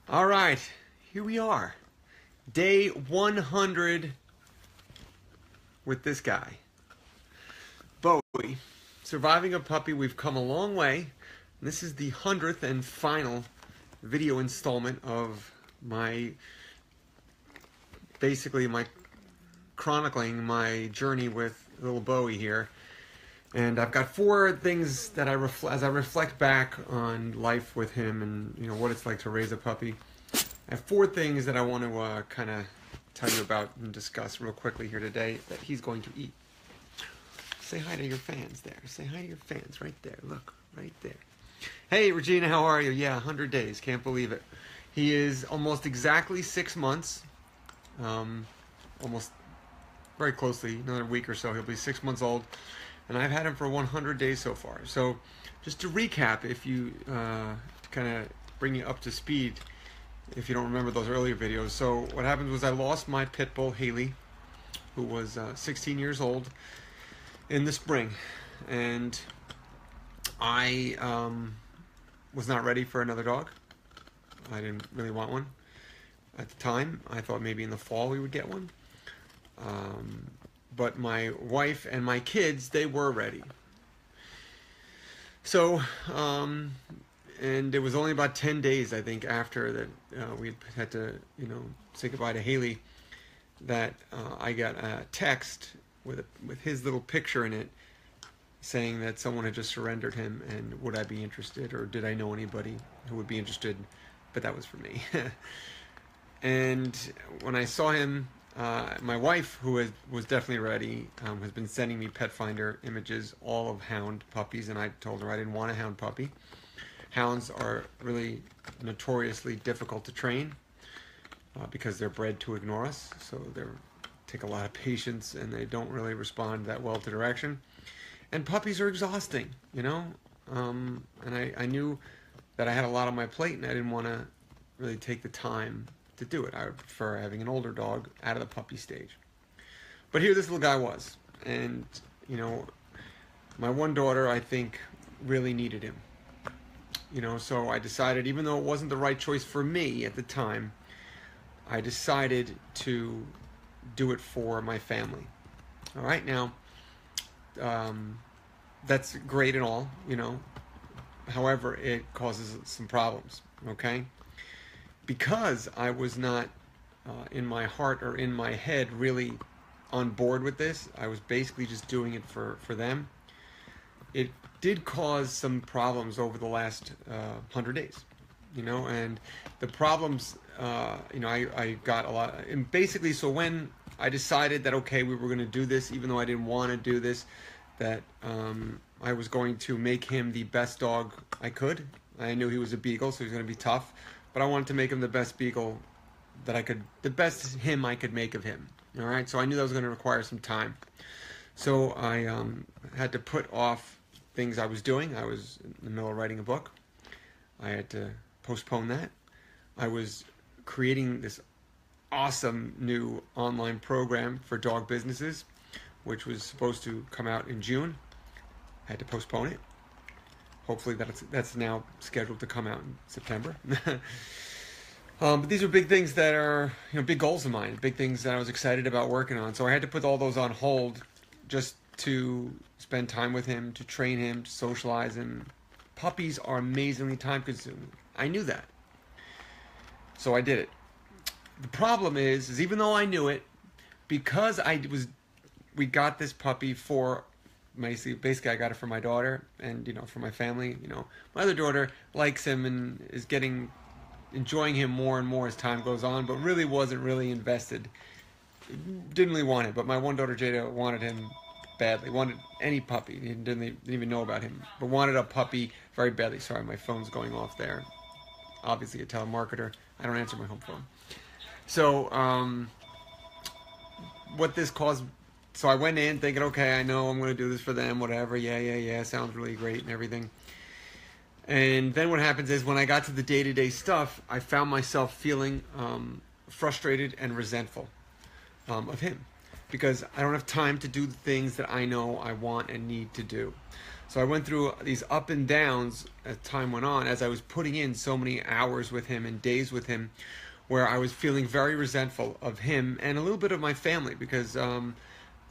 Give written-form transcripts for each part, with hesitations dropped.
All right, here we are. Day 100 with this guy. Bowie. Surviving a puppy, we've come a long way. This is the 100th and final video installment of basically my chronicling my journey with little Bowie here. And I've got four things that as I reflect back on life with him and what it's like to raise a puppy. I have four things that I want to kind of tell you about and discuss real quickly here today that he's going to eat. Say hi to your fans there. Say hi to your fans right there. Look, right there. Hey, Regina, how are you? Yeah, 100 days. Can't believe it. He is almost exactly 6 months. Almost very closely, another week or so, he'll be 6 months old. And I've had him for 100 days so far. So just to recap, if you to kind of bring you up to speed, if you don't remember those earlier videos. So what happened was I lost my pit bull, Haley, who was 16 years old, in the spring. And I was not ready for another dog. I didn't really want one at the time. I thought maybe in the fall we would get one. But my wife and my kids, they were ready. So, and it was only about 10 days, I think, after that we had to, say goodbye to Haley, that I got a text with his little picture in it saying that someone had just surrendered him and would I be interested, or did I know anybody who would be interested? But that was for me. And when I saw him, my wife, who was definitely ready, has been sending me Pet Finder images, all of hound puppies, and I told her I didn't want a hound puppy. Hounds are really notoriously difficult to train because they're bred to ignore us, so they take a lot of patience and they don't really respond that well to direction. And puppies are exhausting, and I knew that I had a lot on my plate and I didn't want to really take the time to do it. I would prefer having an older dog out of the puppy stage. But here this little guy was. And, my one daughter, I think, really needed him. So I decided, even though it wasn't the right choice for me at the time, I decided to do it for my family. All right, now, that's great and all, However, it causes some problems, okay? Because I was not in my heart or in my head really on board with this, I was basically just doing it for them. It did cause some problems over the last 100 days, and the problems, I got a lot. And basically, so when I decided that, okay, we were going to do this, even though I didn't want to do this, that I was going to make him the best dog I could. I knew he was a beagle, so he was going to be tough. But I wanted to make him the best beagle that I could, the best him I could make of him. All right, so I knew that was going to require some time. So I had to put off things I was doing. I was in the middle of writing a book. I had to postpone that. I was creating this awesome new online program for dog businesses, which was supposed to come out in June. I had to postpone it. Hopefully that's now scheduled to come out in September. But these are big things that are, big goals of mine, big things that I was excited about working on. So I had to put all those on hold just to spend time with him, to train him, to socialize him. Puppies are amazingly time consuming. I knew that. So I did it. The problem is even though I knew it, because we got this puppy for basically I got it for my daughter and for my family. My other daughter likes him and is enjoying him more and more as time goes on, but really wasn't really invested. Didn't really want it, but my one daughter Jada wanted him badly. Wanted any puppy. Didn't even know about him, but wanted a puppy very badly. Sorry, my phone's going off there. Obviously a telemarketer. I don't answer my home phone. So what this caused. So I went in thinking, okay, I know I'm going to do this for them, whatever. Yeah. Sounds really great and everything. And then what happens is when I got to the day-to-day stuff, I found myself feeling frustrated and resentful of him because I don't have time to do the things that I know I want and need to do. So I went through these up and downs as time went on, as I was putting in so many hours with him and days with him, where I was feeling very resentful of him and a little bit of my family, because the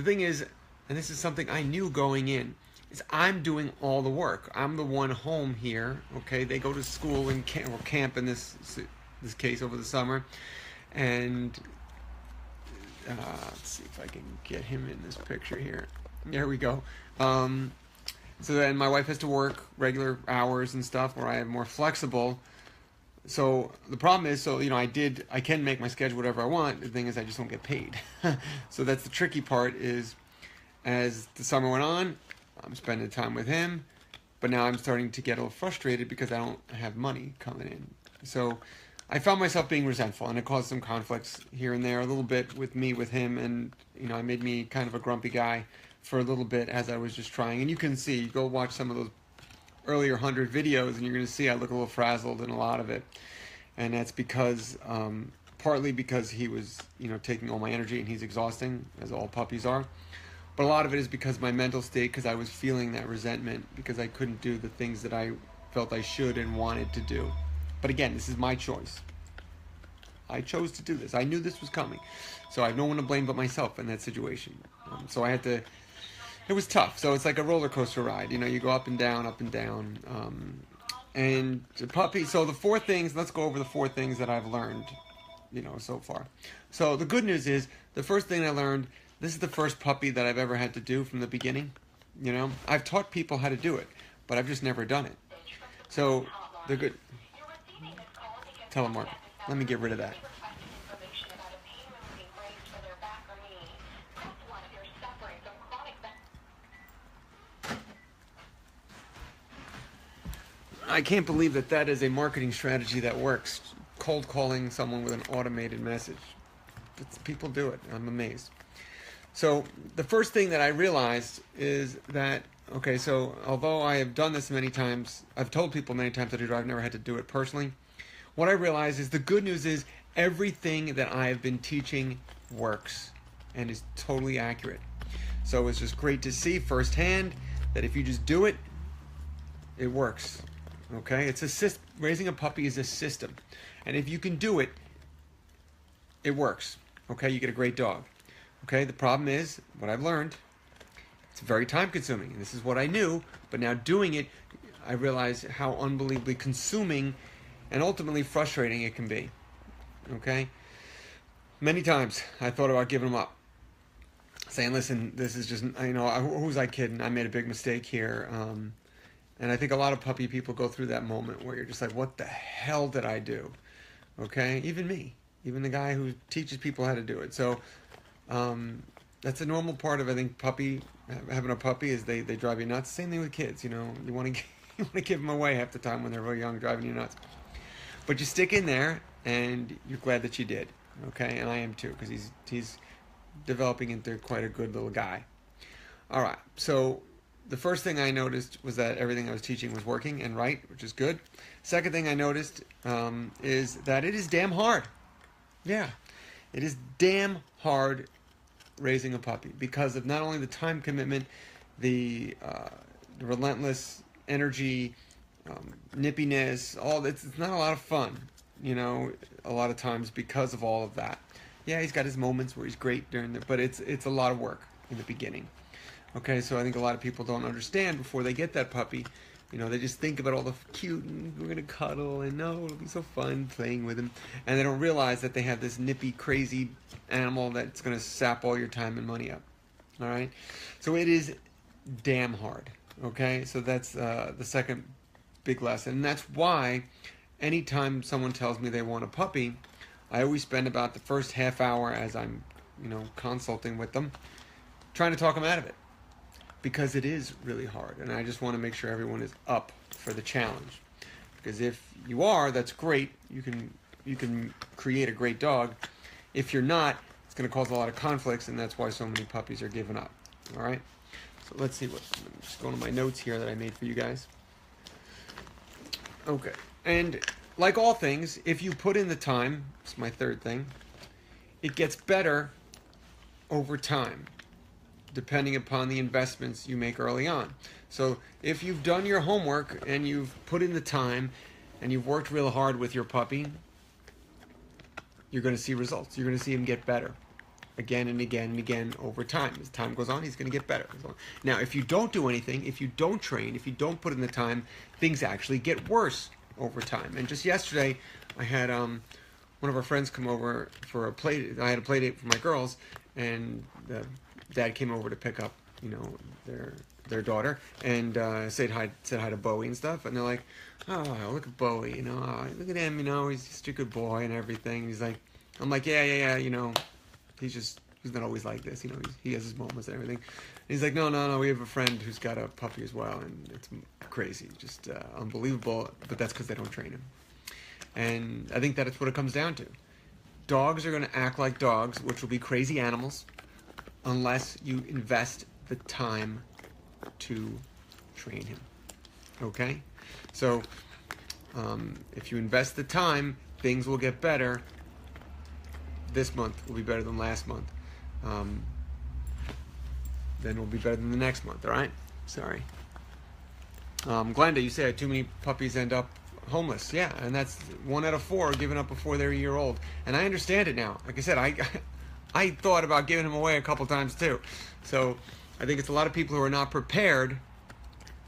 thing is, and this is something I knew going in, is I'm doing all the work. I'm the one home here. Okay, they go to school and camp in this case over the summer, and let's see if I can get him in this picture here. There we go. So then my wife has to work regular hours and stuff, where I am more flexible. So the problem is, I can make my schedule whatever I want. The thing is, I just don't get paid. So that's the tricky part. Is as the summer went on, I'm spending time with him, but now I'm starting to get a little frustrated because I don't have money coming in. So I found myself being resentful, and it caused some conflicts here and there, a little bit with him, and it made me kind of a grumpy guy for a little bit as I was just trying. And you can see, go watch some of those earlier 100 videos, and you're going to see I look a little frazzled in a lot of it. And that's because, partly because he was, taking all my energy, and he's exhausting, as all puppies are. But a lot of it is because my mental state, because I was feeling that resentment, because I couldn't do the things that I felt I should and wanted to do. But again, this is my choice. I chose to do this. I knew this was coming. So I have no one to blame but myself in that situation. So I had to... It was tough. So it's like a roller coaster ride. You go up and down, up and down. And the puppy... So the 4 things... Let's go over the 4 things that I've learned, so far. So the good news is, the first thing I learned... This is the first puppy that I've ever had to do from the beginning. I've taught people how to do it, but I've just never done it. So the good... Tell him, Mark. Let me get rid of that. I can't believe that is a marketing strategy that works. Cold calling someone with an automated message. People do it. I'm amazed. So the first thing that I realized is that, okay, so although I have done this many times, I've told people many times that I've never had to do it personally. What I realized is the good news is everything that I have been teaching works and is totally accurate. So it's just great to see firsthand that if you just do it, it works. Okay, it's a system. Raising a puppy is a system, and if you can do it, it works. Okay, you get a great dog. Okay, the problem is, what I've learned, it's very time consuming. And this is what I knew, but now doing it, I realize how unbelievably consuming and ultimately frustrating it can be. Okay, many times I thought about giving them up, saying, listen, this is just, who was I kidding? I made a big mistake here. And I think a lot of puppy people go through that moment where you're just like, what the hell did I do? Okay, even me, even the guy who teaches people how to do it. So that's a normal part of, I think, having a puppy is they drive you nuts. Same thing with kids, you want to give them away half the time when they're really young, driving you nuts. But you stick in there, and you're glad that you did. Okay, and I am too, because he's developing into quite a good little guy. All right, so the first thing I noticed was that everything I was teaching was working and right, which is good. Second thing I noticed is that it is damn hard. Yeah, it is damn hard raising a puppy because of not only the time commitment, the relentless energy, nippiness, it's not a lot of fun, a lot of times because of all of that. Yeah, he's got his moments where he's great but it's a lot of work in the beginning. Okay, so I think a lot of people don't understand before they get that puppy. They just think about all the cute, and we're going to cuddle, and no, it'll be so fun playing with him. And they don't realize that they have this nippy, crazy animal that's going to sap all your time and money up. All right? So it is damn hard. Okay? So that's the second big lesson. And that's why anytime someone tells me they want a puppy, I always spend about the first half hour as I'm, consulting with them, trying to talk them out of it. Because it is really hard, and I just want to make sure everyone is up for the challenge. Because if you are, that's great. You can create a great dog. If you're not, it's going to cause a lot of conflicts, and that's why so many puppies are giving up. All right. So let's see I'm just going to my notes here that I made for you guys. Okay. And like all things, if you put in the time, it's my third thing, it gets better over time. depending upon the investments you make early on. So if you've done your homework and you've put in the time and you've worked real hard with your puppy, you're going to see results. You're going to see him get better again and again and again over time. As time goes on, he's going to get better. Now, if you don't do anything, if you don't train, if you don't put in the time, things actually get worse over time. And just yesterday, I had one of our friends come over for a play. I had a play date for my girls, and the dad came over to pick up, their daughter, and said hi to Bowie and stuff. And they're like, "Oh, look at Bowie, oh, look at him, he's just a good boy and everything." And he's like, I'm like, yeah, he's not always like this, he has his moments and everything. And he's like, no, we have a friend who's got a puppy as well, and it's crazy, just unbelievable, but that's because they don't train him. And I think that's what it comes down to. Dogs are going to act like dogs, which will be crazy animals, unless you invest the time to train him. Okay? So, if you invest the time, things will get better. This month will be better than last month. Then will be better than the next month, all right? Sorry. Glenda, you say too many puppies end up homeless. Yeah, and that's 1 out of 4 given up before they're a year old. And I understand it now. Like I said, I thought about giving him away a couple times too. So I think it's a lot of people who are not prepared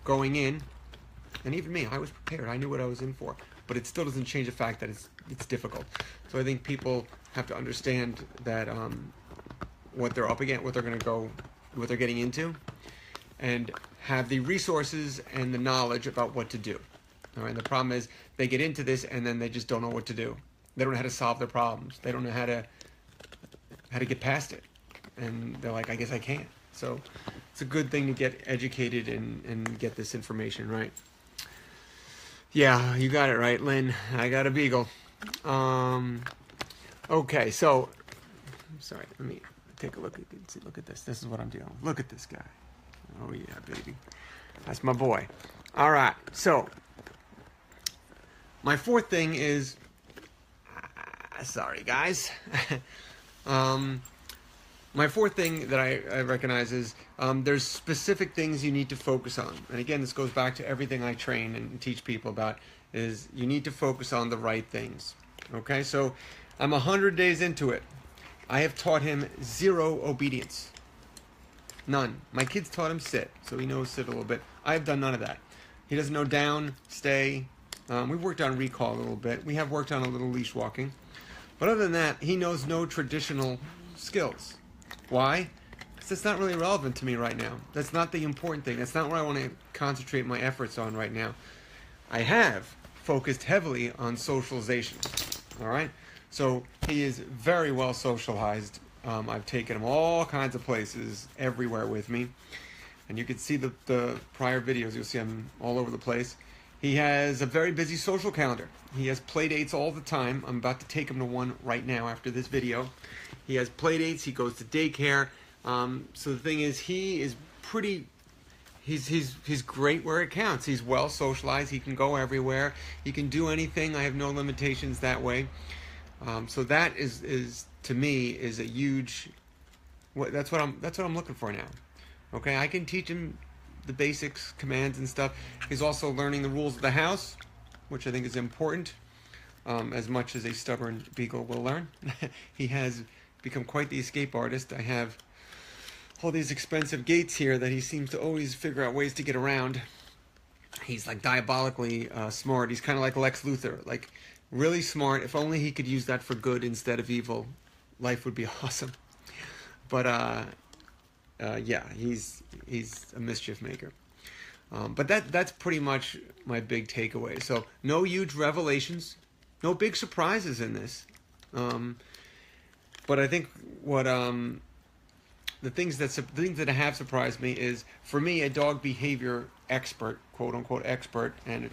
going in. And even me, I was prepared. I knew what I was in for. But it still doesn't change the fact that it's difficult. So I think people have to understand that what they're up against, what they're getting into, and have the resources and the knowledge about what to do. All right. The problem is they get into this and then they just don't know what to do. They don't know how to solve their problems. They don't know how to get past it. And they're like, I guess I can't. So it's a good thing to get educated and get this information, right? Yeah, you got it right, Lynn. I got a beagle. Okay, so I'm sorry. Let me take a look at this. This is what I'm dealing with. Look at this guy. Oh yeah, baby. That's my boy. All right. So my fourth thing is, sorry guys. My fourth thing that I recognize is there's specific things you need to focus on. And again, this goes back to everything I train and teach people about, is you need to focus on the right things. Okay, so I'm 100 days into it. I have taught him 0 obedience. None. My kids taught him sit, so he knows sit a little bit. I've done none of that. He doesn't know down, stay. We've worked on recall a little bit. We have worked on a little leash walking. But other than that, he knows no traditional skills. Why? Because that's not really relevant to me right now. That's not the important thing. That's not where I want to concentrate my efforts on right now. I have focused heavily on socialization. All right? So he is very well socialized. I've taken him all kinds of places, everywhere with me. And you can see the prior videos. You'll see him all over the place. He has a very busy social calendar. He has play dates all the time. I'm about to take him to one right now after this video. He has play dates. He goes to daycare. So the thing is, he is pretty... He's great where it counts. He's well socialized. He can go everywhere. He can do anything. I have no limitations that way. So that is to me is a huge. That's what I'm looking for now. Okay, I can teach him the basics, commands and stuff. He's also learning the rules of the house, which I think is important, as much as a stubborn beagle will learn. He has become quite the escape artist. I have all these expensive gates here that he seems to always figure out ways to get around. He's like diabolically smart. He's kind of like Lex Luthor, like really smart. If only he could use that for good instead of evil, life would be awesome. But yeah, he's a mischief maker. But that's pretty much my big takeaway. So no huge revelations, no big surprises in this. But I think what the things that have surprised me is, for me, a dog behavior expert, quote unquote expert, and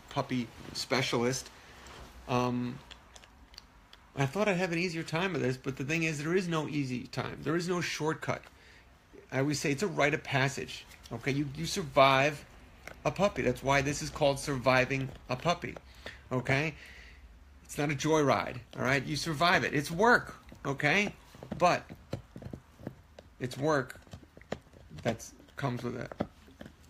puppy specialist. I thought I'd have an easier time with this, but the thing is, there is no easy time. There is no shortcut. I always say it's a rite of passage. Okay, you survive a puppy. That's why this is called surviving a puppy. Okay, it's not a joyride. All right, you survive it. It's work. Okay, but it's work that's comes with a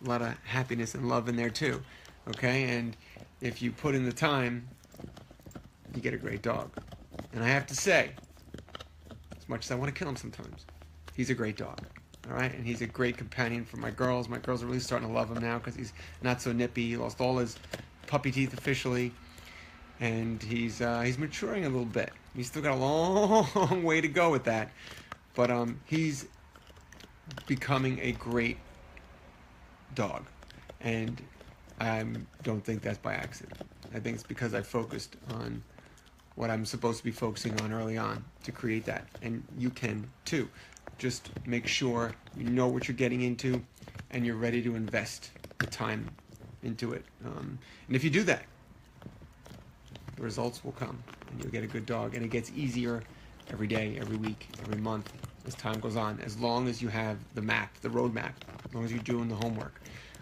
lot of happiness and love in there too. Okay, and if you put in the time, you get a great dog. And I have to say, as much as I want to kill him sometimes, he's a great dog. All right, and he's a great companion for my girls. My girls are really starting to love him now because he's not so nippy. He lost all his puppy teeth officially, and he's maturing a little bit. He's still got a long way to go with that, but he's becoming a great dog, and I don't think that's by accident. I think it's because I focused on what I'm supposed to be focusing on early on to create that, and you can too. Just make sure you know what you're getting into and you're ready to invest the time into it. And if you do that, the results will come and you'll get a good dog. And it gets easier every day, every week, every month as time goes on, as long as you have the map, the road map, as long as you're doing the homework.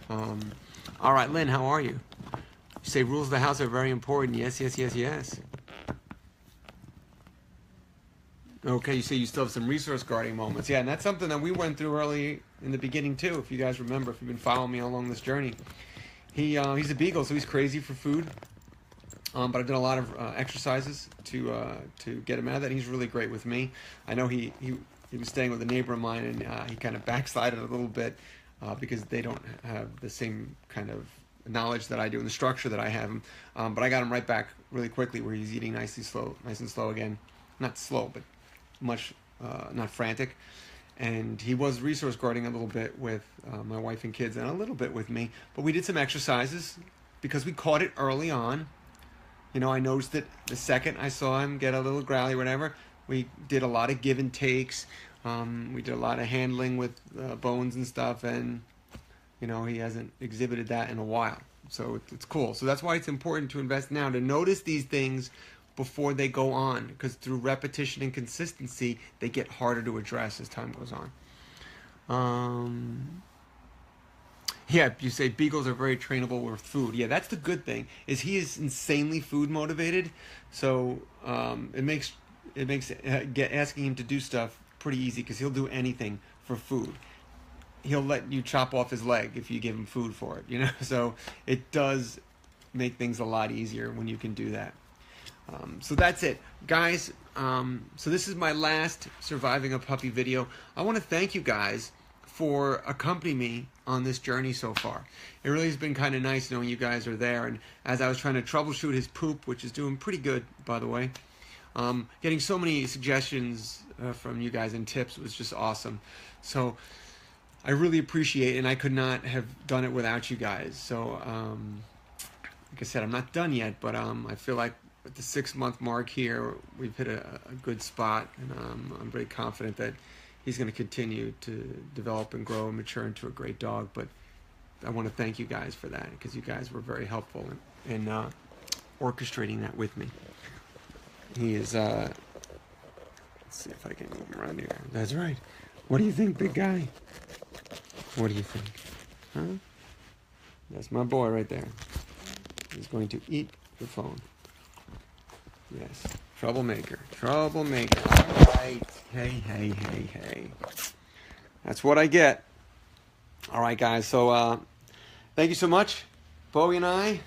All right, Lynn, how are you? You say rules of the house are very important. Yes, yes, yes, yes. Okay, you say you still have some resource guarding moments. Yeah, and that's something that we went through early in the beginning too, if you guys remember, if you've been following me along this journey. He's a beagle, so he's crazy for food. But I've done a lot of exercises to get him out of that. He's really great with me. I know he was staying with a neighbor of mine, and he kind of backslided a little bit because they don't have the same kind of knowledge that I do and the structure that I have him. But I got him right back really quickly, where he's eating nice and slow again. Not slow, but much not frantic. And he was resource guarding a little bit with my wife and kids, and a little bit with me. But we did some exercises because we caught it early on. You know, I noticed it the second I saw him get a little growly or whatever. We did a lot of give and takes. We did a lot of handling with bones and stuff, and you know, he hasn't exhibited that in a while. So it's cool. So that's why it's important to invest now, to notice these things before they go on, because through repetition and consistency, they get harder to address as time goes on. Yeah, you say beagles are very trainable with food. Yeah, that's the good thing, is he is insanely food motivated. So it makes asking him to do stuff pretty easy, because he'll do anything for food. He'll let you chop off his leg if you give him food for it, you know. So it does make things a lot easier when you can do that. So that's it, guys. So this is my last Surviving a Puppy video. I want to thank you guys for accompanying me on this journey so far. It really has been kind of nice knowing you guys are there. And as I was trying to troubleshoot his poop, which is doing pretty good, by the way, getting so many suggestions from you guys and tips was just awesome. So I really appreciate it, and I could not have done it without you guys. So like I said, I'm not done yet, but I feel like at the 6-month mark here, we've hit a good spot, and I'm very confident that he's going to continue to develop and grow and mature into a great dog. But I want to thank you guys for that, because you guys were very helpful in orchestrating that with me. He is, let's see if I can move him around here. That's right. What do you think, big guy? What do you think? Huh? That's my boy right there. He's going to eat the phone. Yes. Troublemaker. Troublemaker. All right. Hey. That's what I get. All right, guys. So, thank you so much. Bowie and I,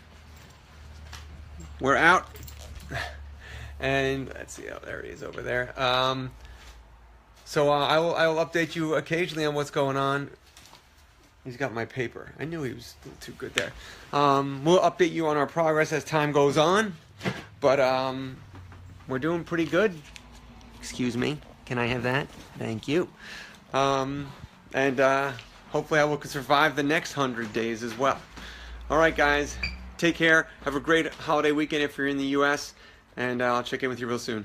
we're out. And let's see. Oh, there he is over there. So I will update you occasionally on what's going on. He's got my paper. I knew he was too good there. We'll update you on our progress as time goes on. But we're doing pretty good. Excuse me. Can I have that? Thank you. And hopefully I will survive the next 100 days as well. All right, guys. Take care. Have a great holiday weekend if you're in the U.S. And I'll check in with you real soon.